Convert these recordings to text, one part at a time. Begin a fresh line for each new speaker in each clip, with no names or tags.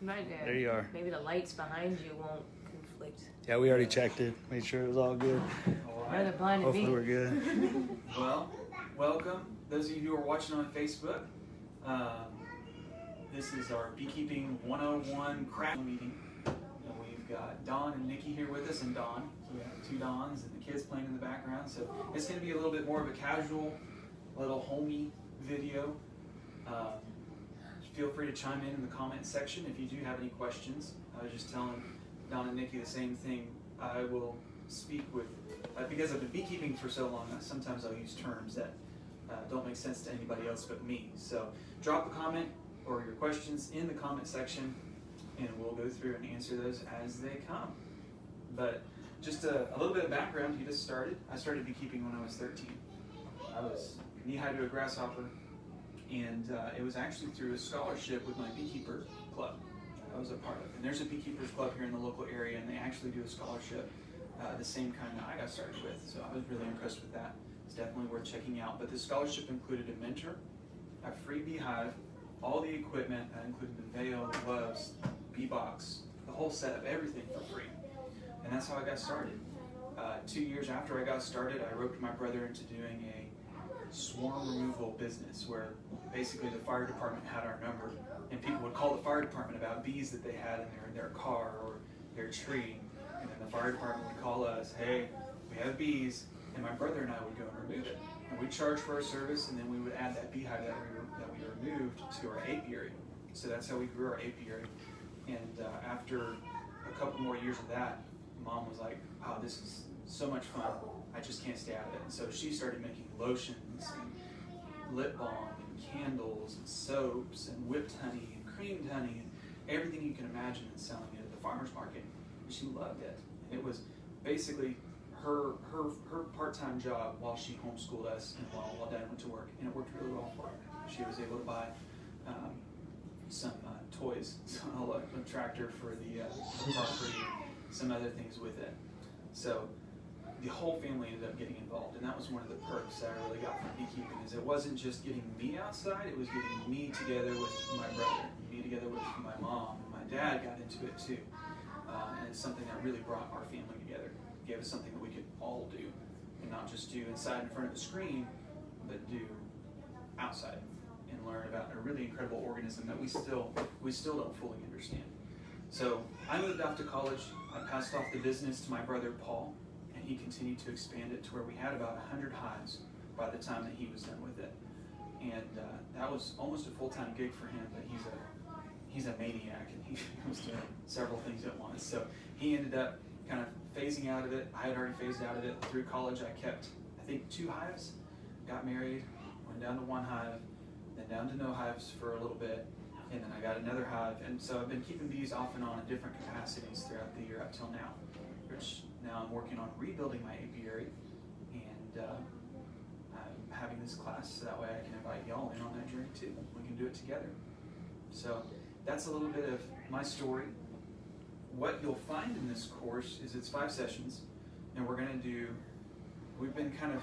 There you are.
Maybe the lights behind you won't conflict.
Yeah, we already checked it. Made sure it was all good.
All
They're
right.
blinded
Hopefully
me.
we're good.
Well, welcome. Those of you who are watching on Facebook, this is our Beekeeping 101 craft meeting. And we've got Don and Nikki here with us, and Don. So we have two Dons and the kids playing in the background. So it's going to be a little bit more of a casual, little homey video. Feel free to chime in the comment section if you do have any questions. I was just telling Don and Nikki the same thing. I will speak with, because I've been beekeeping for so long, sometimes I'll use terms that don't make sense to anybody else but me. So drop a comment or your questions in the comment section, and we'll go through and answer those as they come. But just a little bit of background to get us started. I started beekeeping when I was 13. I was knee-high to a grasshopper, and it was actually through a scholarship with my beekeeper club I was a part of. And there's a beekeepers club here in the local area, and they actually do a scholarship, the same kind that I got started with. So I was really impressed with that. It's definitely worth checking out. But the scholarship included a mentor, a free beehive, all the equipment, that included the veil, the gloves, bee box, the whole setup, everything for free. And that's how I got started. 2 years after I got started, I roped my brother into doing a swarm removal business where basically the fire department had our number, and people would call the fire department about bees that they had in their car or their tree, and then the fire department would call us, hey, we have bees, and my brother and I would go and remove it. And we'd charge for our service, and then we would add that beehive that we removed to our apiary. So that's how we grew our apiary. And after a couple more years of that, Mom was like, oh, this is so much fun, I just can't stay out of it. And so she started making lotions and lip balm and candles and soaps and whipped honey and creamed honey and everything you can imagine, and selling it at the farmer's market. And she loved it. It was basically her part-time job while she homeschooled us and while Dad went to work, and it worked really well for her. She was able to buy some toys, a tractor for the property, some other things with it. So the whole family ended up getting involved, and that was one of the perks that I really got from beekeeping. Is it wasn't just getting me outside; it was getting me together with my brother, me together with my mom, and my dad got into it too. And it's something that really brought our family together. It gave us something that we could all do, and not just do inside in front of a screen, but do outside and learn about a really incredible organism that we still don't fully understand. So I moved off to college. I passed off the business to my brother Paul, and he continued to expand it to where we had about 100 hives by the time that he was done with it. And that was almost a full-time gig for him, but he's a maniac, and he was doing several things at once. So he ended up kind of phasing out of it. I had already phased out of it. Through college, I kept, I think, 2 hives, got married, went down to 1 hive, then down to no hives for a little bit, and then I got another hive. And so I've been keeping bees off and on in different capacities throughout the year up till now, which now I'm working on rebuilding my apiary, and I'm having this class so that way I can invite y'all in on that journey too. We can do it together. So that's a little bit of my story. What you'll find in this course is it's 5 sessions, and we've been kind of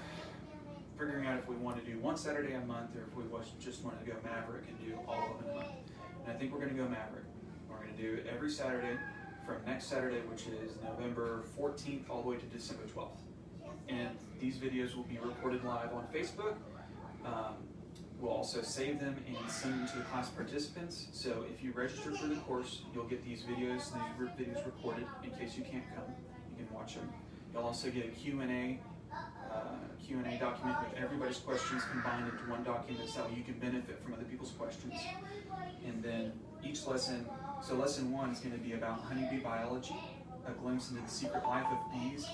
figuring out if we want to do 1 Saturday a month, or if we just want to go Maverick and do all of them in a month. And I think we're going to go Maverick. We're going to do it every Saturday from next Saturday, which is November 14th, all the way to December 12th. And these videos will be recorded live on Facebook. We'll also save them and send them to the class participants. So if you register for the course, you'll get these videos recorded in case you can't come. You can watch them. You'll also get a Q&A document with everybody's questions combined into one document, so you can benefit from other people's questions. And then each lesson, so lesson 1 is going to be about Honeybee Biology, a glimpse into the secret life of bees.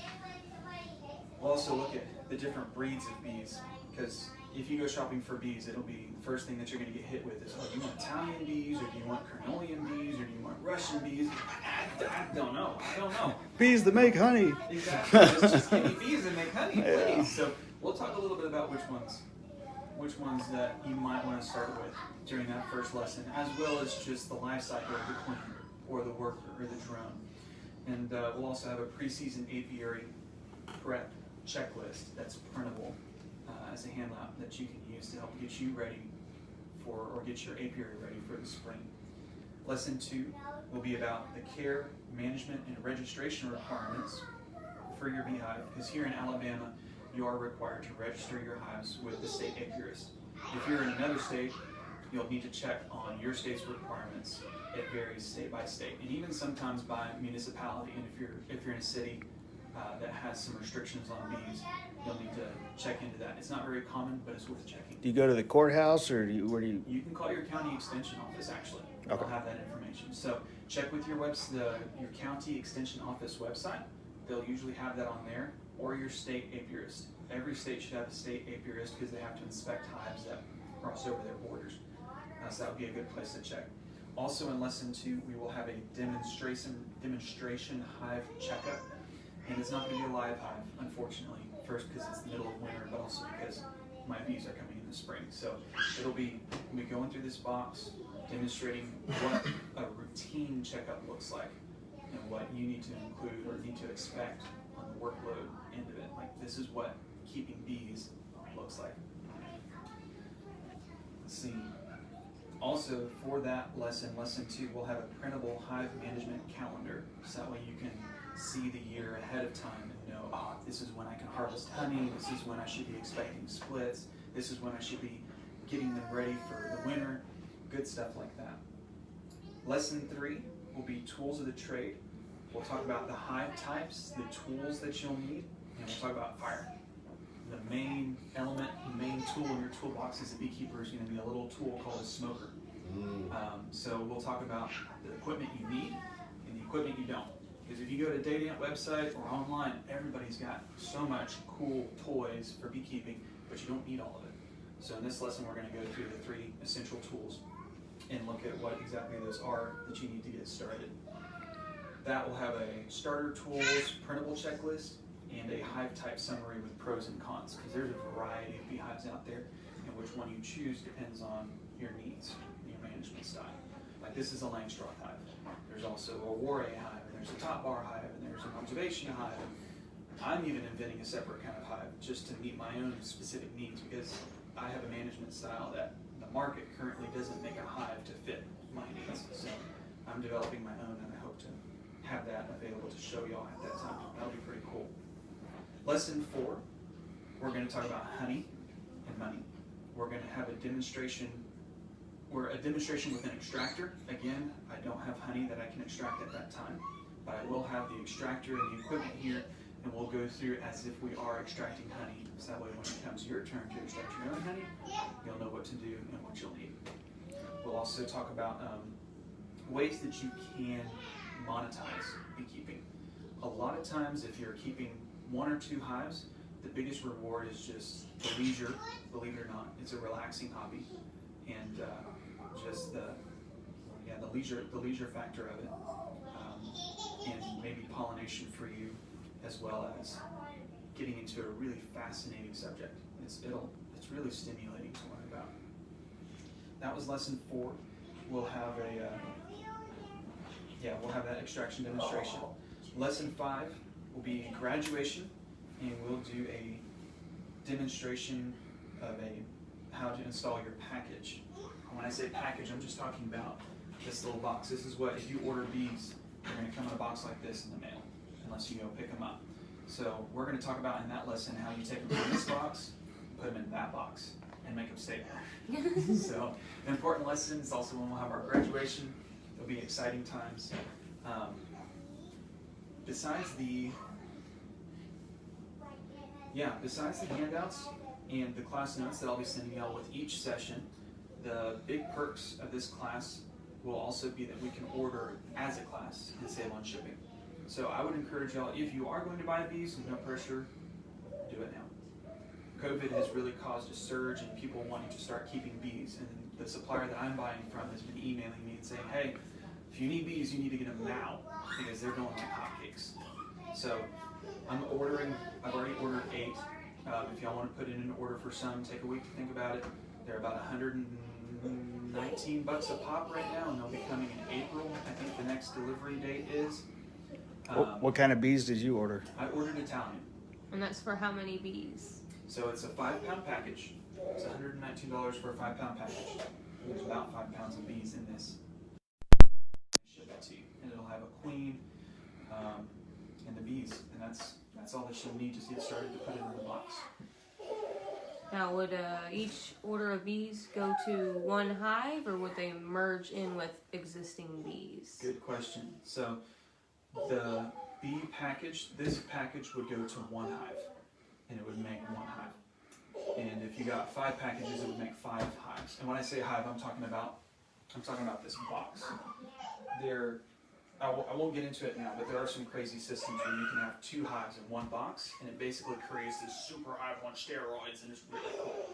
We'll also look at the different breeds of bees, because if you go shopping for bees, it'll be the first thing that you're going to get hit with is, oh, do you want Italian bees, or do you want Carnelian bees, or do you want Russian bees? I don't know.
Bees that make honey.
Exactly. Just give me bees that make honey, please. Yeah. So we'll talk a little bit about which ones that you might want to start with during that first lesson, as well as just the life cycle of the queen, or the worker, or the drone. And we'll also have a pre-season apiary prep checklist that's printable as a handout that you can use to help get you ready for, or get your apiary ready for the spring. Lesson 2 will be about the care, management, and registration requirements for your beehive, because here in Alabama, you are required to register your hives with the state apiarist. If you're in another state, you'll need to check on your state's requirements. It varies state by state, and even sometimes by municipality. And if you're in a city that has some restrictions on bees, you'll need to check into that. It's not very common, but it's worth checking.
Do you go to the courthouse, or where do you?
You can call your county extension office, actually.
Okay.
They'll have that information. So check with your your county extension office website. They'll usually have that on there, or your state apiarist. Every state should have a state apiarist because they have to inspect hives that cross over their borders. So that would be a good place to check. Also in lesson 2, we will have a demonstration hive checkup. And it's not going to be a live hive, unfortunately. First, because it's the middle of winter, but also because my bees are coming in the spring. So we'll be going through this box, demonstrating what a routine checkup looks like, and what you need to include or need to expect on the workload end of it. Like, this is what keeping bees looks like. Let's see. Also, for that lesson, lesson 2, we'll have a printable hive management calendar, so that way you can see the year ahead of time and know, this is when I can harvest honey, this is when I should be expecting splits, this is when I should be getting them ready for the winter, good stuff like that. Lesson 3 will be tools of the trade. We'll talk about the hive types, the tools that you'll need, and we'll talk about fire. The main element, the main tool in your toolbox as a beekeeper is going to be a little tool called a smoker. So we'll talk about the equipment you need and the equipment you don't. Because if you go to Daydamp website or online, everybody's got so much cool toys for beekeeping, but you don't need all of it. So in this lesson, we're going to go through the 3 essential tools and look at what exactly those are that you need to get started. That will have a starter tools printable checklist and a hive type summary with pros and cons, because there's a variety of beehives out there, and which one you choose depends on your needs, your management style. Like, this is a Langstroth hive. There's also a Warray hive, and there's a top bar hive, and there's an observation hive. I'm even inventing a separate kind of hive just to meet my own specific needs, because I have a management style that the market currently doesn't make a hive to fit my needs. So I'm developing my own, and I hope to have that available to show y'all at that time. That'll be pretty cool. Lesson 4, we're going to talk about honey and money. We're going to have a demonstration with an extractor. Again, I don't have honey that I can extract at that time, but I will have the extractor and the equipment here, and we'll go through it as if we are extracting honey. So that way when it comes your turn to extract your own honey, you'll know what to do and what you'll need. We'll also talk about ways that you can monetize beekeeping. A lot of times, if you're keeping 1 or 2 hives, the biggest reward is just the leisure. Believe it or not, it's a relaxing hobby, and just the leisure factor of it, and maybe pollination for you, as well as getting into a really fascinating subject. It's really stimulating to learn about. That was lesson 4. We'll have we'll have that extraction demonstration. Lesson 5 will be graduation, and we'll do a demonstration of how to install your package. And when I say package, I'm just talking about this little box. This is what, if you order bees, they're going to come in a box like this in the mail, unless you go pick them up. So we're going to talk about in that lesson how you take them from this box, put them in that box, and make them stay there. So an important lesson is also when we'll have our graduation. It'll be exciting times. Besides the handouts and the class notes that I'll be sending y'all with each session, the big perks of this class will also be that we can order as a class and save on shipping. So I would encourage y'all, if you are going to buy bees, no pressure, do it now. COVID has really caused a surge in people wanting to start keeping bees, and the supplier that I'm buying from has been emailing me and saying, hey, if you need bees, you need to get them now, because they're going like hotcakes. So I've already ordered 8. If y'all want to put in an order for some, take a week to think about it. They're about $119 a pop right now, and they'll be coming in April. I think the next delivery date is.
What kind of bees did you order?
I ordered Italian.
And that's for how many bees?
So it's a 5-pound package. It's $119 for a 5-pound package. There's about 5 pounds of bees in this. queen, and the bees, and that's all that you'll need to get started to put it in the box.
Now, would each order of bees go to one hive, or would they merge in with existing bees?
Good question. So the bee package, this package would go to one hive, and it would make one hive. And if you got 5 packages, it would make 5 hives. And when I say hive, I'm talking about this box. I won't get into it now, but there are some crazy systems where you can have 2 hives in one box, and it basically creates this super hive on steroids, and it's really cool.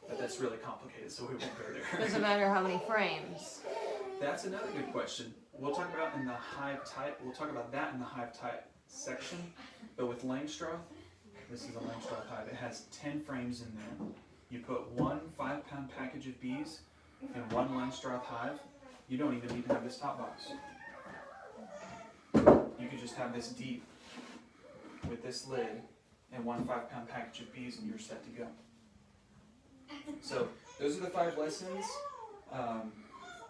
But that's really complicated, so we won't go there.
Doesn't matter how many frames.
That's another good question. We'll talk about in the hive type. We'll talk about that in the hive type section. But with Langstroth, this is a Langstroth hive. It has 10 frames in there. You put 1 5-pound package of bees in 1 Langstroth hive. You don't even need to have this top box. You could just have this deep with this lid and 1 5-pound package of bees, and you're set to go. So those are the 5 lessons.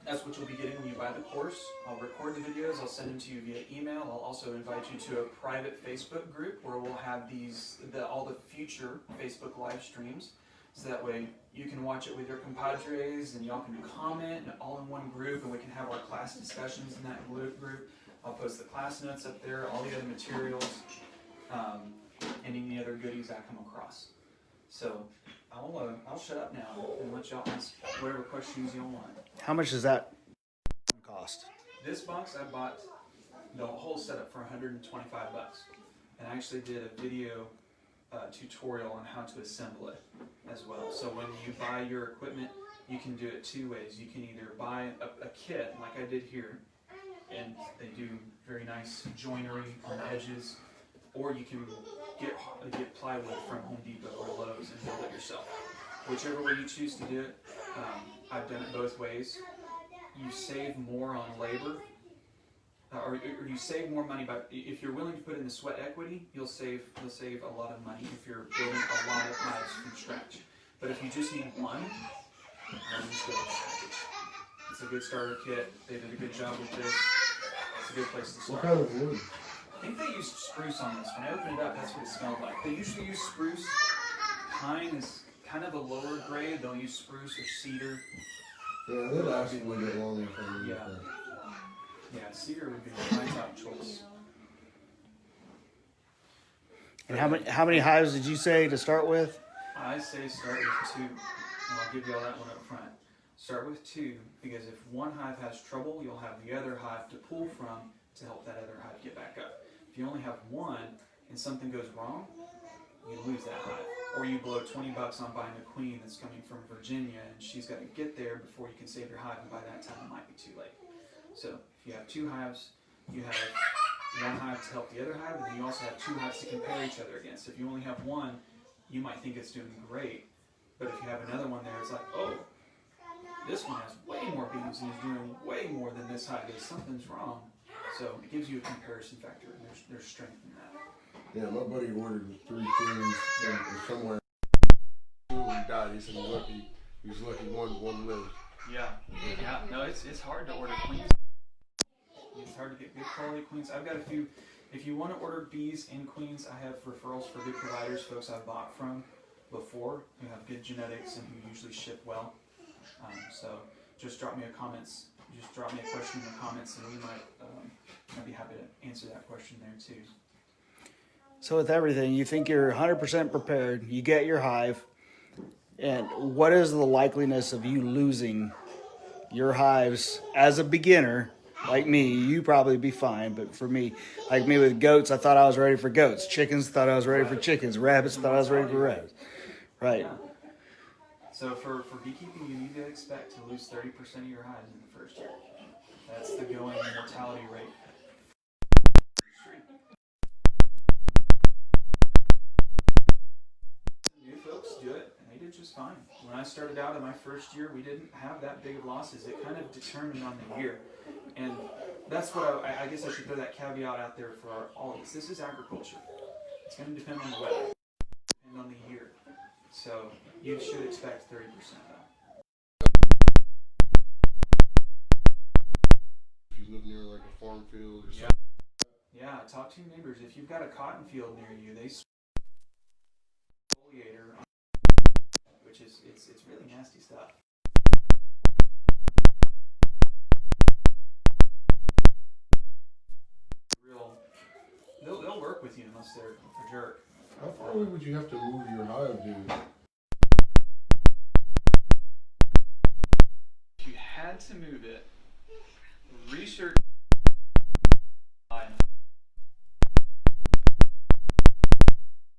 That's what you'll be getting when you buy the course. I'll record the videos, I'll send them to you via email. I'll also invite you to a private Facebook group where we'll have all the future Facebook live streams. So that way you can watch it with your compadres and y'all can comment and all in one group, and we can have our class discussions in that group. I'll post the class notes up there, all the other materials, and any other goodies I come across. So I'll shut up now and let y'all ask whatever questions y'all want.
How much does that cost?
This box I bought the whole setup for $125, and I actually did a video tutorial on how to assemble it as well. So when you buy your equipment, you can do it 2 ways. You can either buy a kit like I did here, and they do very nice joinery on the edges, or you can get plywood from Home Depot or Lowe's and build it yourself. Whichever way you choose to do it, I've done it both ways. You save more on labor, or you save more money if you're willing to put in the sweat equity. You'll save a lot of money if you're building a lot of hives from scratch. But if you just need one, then just go with the package. It's a good starter kit. They did a good job with this. It's a good place to start.
What kind of wood?
I think they used spruce on this. When I opened it up, that's what it smelled like. They usually use spruce. Pine is kind of a lower grade. They'll use spruce or cedar.
Yeah, they'd actually would get longer from you.
Yeah, cedar would be my top choice.
And how many hives did you say to start with?
I say start with 2. And I'll give you all that one up front. Start with 2, because if one hive has trouble, you'll have the other hive to pull from to help that other hive get back up. If you only have 1 and something goes wrong, you lose that hive. Or you blow $20 on buying a queen that's coming from Virginia, and she's got to get there before you can save your hive, and by that time it might be too late. So if you have 2 hives, you have 1 hive to help the other hive, and then you also have 2 hives to compare each other against. If you only have 1, you might think it's doing great, but if you have another one there, it's like, oh, this one has way more bees and is doing way more than this hive is. Something's wrong. So it gives you a comparison factor, and there's strength in that.
Yeah, my buddy ordered 3 queens somewhere. 2 of them died. He said he was lucky one lived.
Yeah. No, it's hard to order queens. It's hard to get good quality queens. I've got a few. If you want to order bees and queens, I have referrals for good providers, folks I've bought from before who have good genetics and who usually ship well. So just drop me a question in the comments, and we might I'd be happy to answer that question there too.
So with everything, you think you're 100% prepared, you get your hive, and what is the likeliness of you losing your hives as a beginner? Like me, you probably be fine, but for me, like me with goats, I thought I was ready for goats. Chickens, thought I was ready for chickens. Rabbits, thought I was ready for rabbits. Right.
Yeah. So for beekeeping, you need to expect to lose 30% of your hives in the first year. That's the going mortality rate. New folks do it, and they did just fine. When I started out in my first year, we didn't have that big of losses. It kind of determined on the year. And that's what I guess I should throw that caveat out there for all of us. This is agriculture. It's going to depend on the weather, depend on the year. So you should expect 30% though.
If you live near like a farm, cornfield or
Yeah.
something.
Yeah, talk to your neighbors. If you've got a cotton field near you, they foliator, which is it's really nasty stuff. Real, they'll work with you unless they're a jerk.
How far away would you have to move your hive, dude?
If you had to move it, research.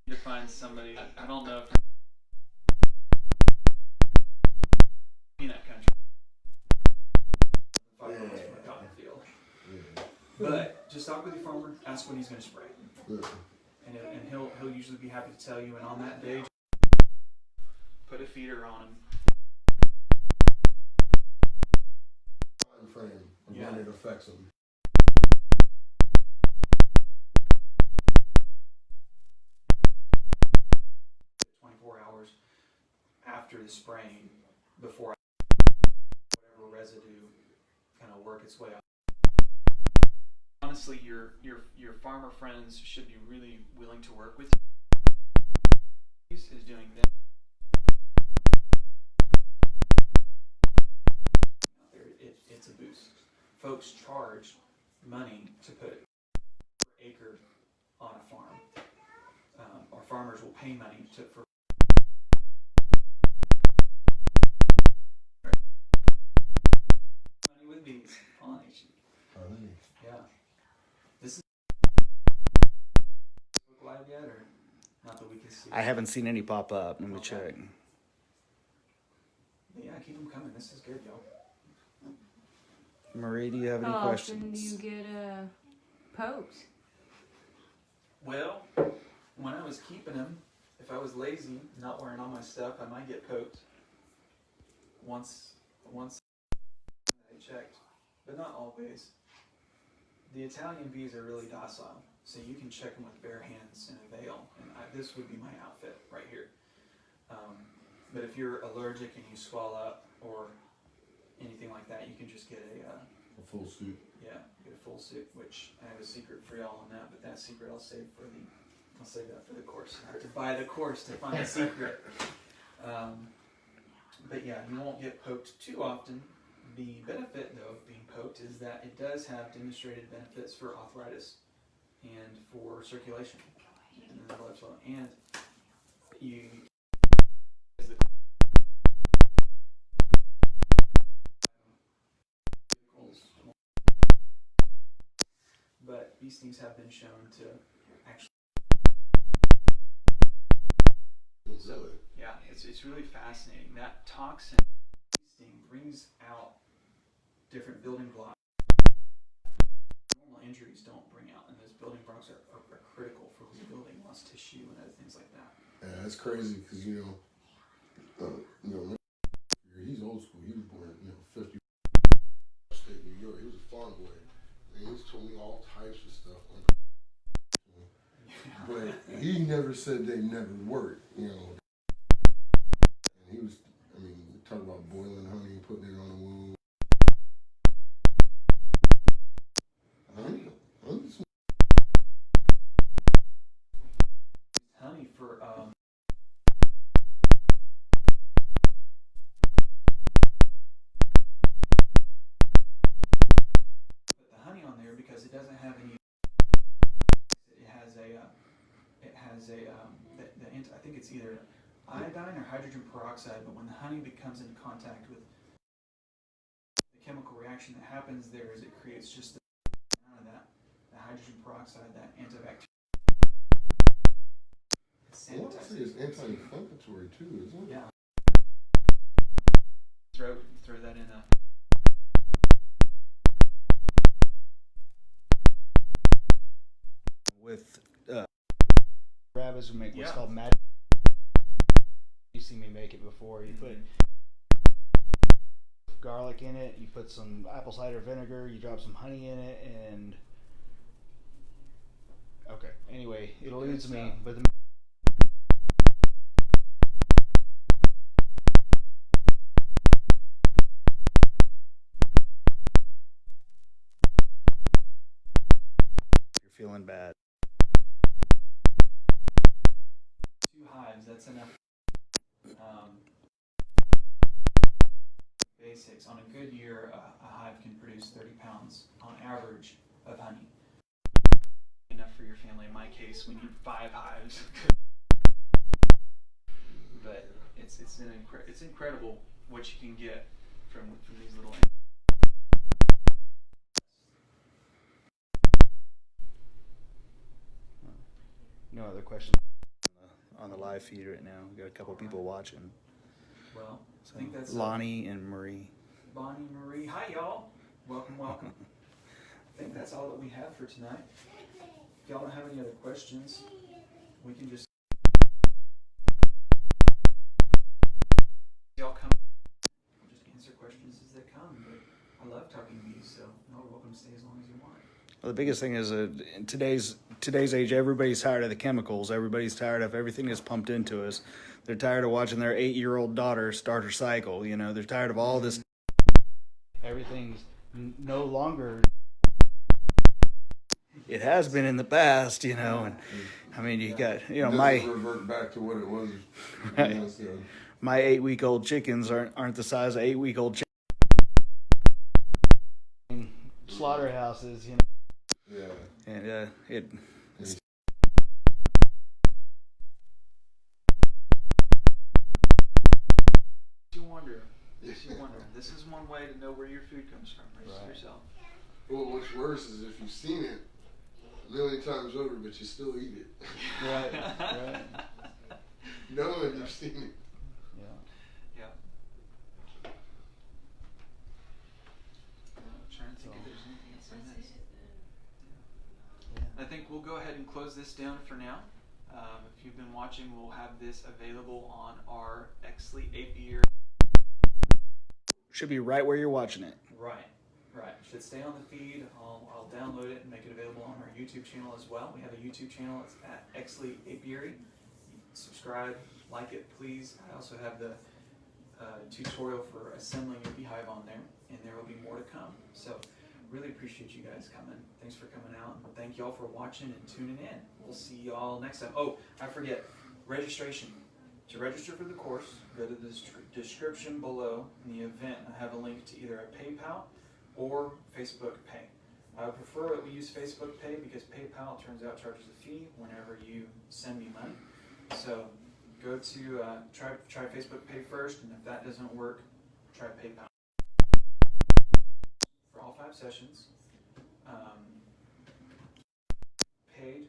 To find somebody, I don't know if peanut country. From a cotton field.
Yeah.
But just talk with your farmer, ask what he's going to spray,
Good.
and he'll usually be happy to tell you. And on that day, put a feeder on him.
Time frame of
Yeah.
when it affects them.
24 hours after the spraying, before whatever residue kind of work its way out. Honestly, your farmer friends should be really willing to work with you. Is doing that. It's a boost. Folks charge money to put per acre on a farm, or farmers will pay money for money with bees pollination. Yeah. This is Facebook Live yet, or not that we can see?
I haven't seen any pop up. Let me check.
But yeah, keep them coming. This is good, y'all.
Marie, do you have any
How often do
questions?
you get poked?
Well, when I was keeping them, if I was lazy, not wearing all my stuff, I might get poked. Once I checked, but not always. The Italian bees are really docile, so you can check them with bare hands in a veil, and this would be my outfit right here. But if you're allergic and you swell up or anything like that, you can just get
A full suit.
get a full suit, which I have a secret for y'all on that, but that secret I'll save that for the course. I have to buy the course to find a secret. But yeah, you won't get poked too often. The benefit, though, of being poked is that it does have demonstrated benefits for arthritis and for circulation and the blood flow. And you, but bee stings have been shown to actually.
Really?
Yeah, it's really fascinating. That toxin sting brings out different building blocks normal injuries don't bring out, and those building blocks are critical for rebuilding lost tissue and other things like that.
Yeah, that's crazy because he's old school. He was born 50 state New York. He was a farm boy, and he's told me all types of stuff. But he never said they never worked, And he was, talking about boiling honey and putting it on a wound.
Honey for put the honey on there because it doesn't have any. I think it's either iodine or hydrogen peroxide, but when the honey comes into contact with the chemical reaction that happens there is it creates just the amount of that, the hydrogen peroxide, that antibacterial.
I want to say it's anti-inflammatory too, isn't it?
Yeah. Throw that in a.
With rabbits, we make what's
Yeah.
called magic. You see me make it before. You put garlic in it, you put some apple cider vinegar, you drop some honey in it, and okay. Anyway, it eludes me, but the feeling bad.
2 hives, that's enough. Basics. On a good year, a hive can produce 30 pounds on average of honey. Enough for your family. In my case, we need 5 hives. But it's incredible what you can get from these little.
No other questions on the live feed right now. We got a couple people watching.
Well,
So,
I think that's
Lonnie and Marie.
Bonnie, Marie. Hi, y'all. Welcome, welcome. I think that's all that we have for tonight. If y'all don't have any other questions, we can just y'all come. We'll just answer questions as they come. But I love talking to bees, so y'all are welcome to stay as long as you want.
Well, the biggest thing is in today's age, everybody's tired of the chemicals. Everybody's tired of everything that's pumped into us. They're tired of watching their 8-year-old daughter start her cycle. You know, they're tired of all this. Everything's no longer. It has been in the past, you know, and I mean, you got, you know,
It
my
doesn't revert back to what it was.
Right.
You know, so.
my 8-week-old chickens aren't the size of 8-week-old chickens. Slaughterhouses, you know.
Yeah.
And
You wonder. This is one way to know where your food comes from. Raise it
Right.
yourself.
Well, what's worse is if you've seen it a million times over, but you still eat it.
right, right,
Knowing you've seen it.
yeah.
Yeah. I'm trying to think if there's anything else on this. I think we'll go ahead and close this down for now. If you've been watching, we'll have this available on our Exley Apiary.
Should be right where you're watching it.
Right. Should stay on the feed. I'll download it and make it available on our YouTube channel as well. We have a YouTube channel. It's at Exley Apiary. Subscribe, like it, please. I also have the tutorial for assembling your beehive on there, and there will be more to come. So, really appreciate you guys coming. Thanks for coming out. Thank y'all for watching and tuning in. We'll see y'all next time. Oh, I forget, registration. To register for the course, go to the description below in the event. I have a link to either a PayPal or Facebook Pay. I would prefer that we use Facebook Pay because PayPal, turns out, charges a fee whenever you send me money. So go to try Facebook Pay first, and if that doesn't work, try PayPal. For all 5 sessions, paid,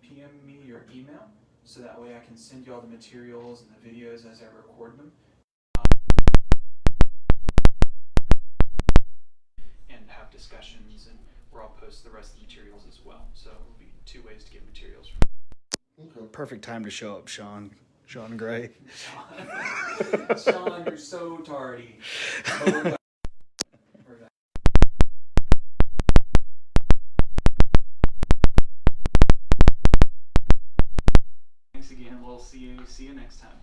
PM me your email, so that way I can send you all the materials and the videos as I record them. And have discussions, and where I'll post the rest of the materials as well. So it will be 2 ways to get materials from.
Okay.
Perfect time to show up, Sean Gray.
Sean, you're so tardy. Thanks again. We'll see you next time.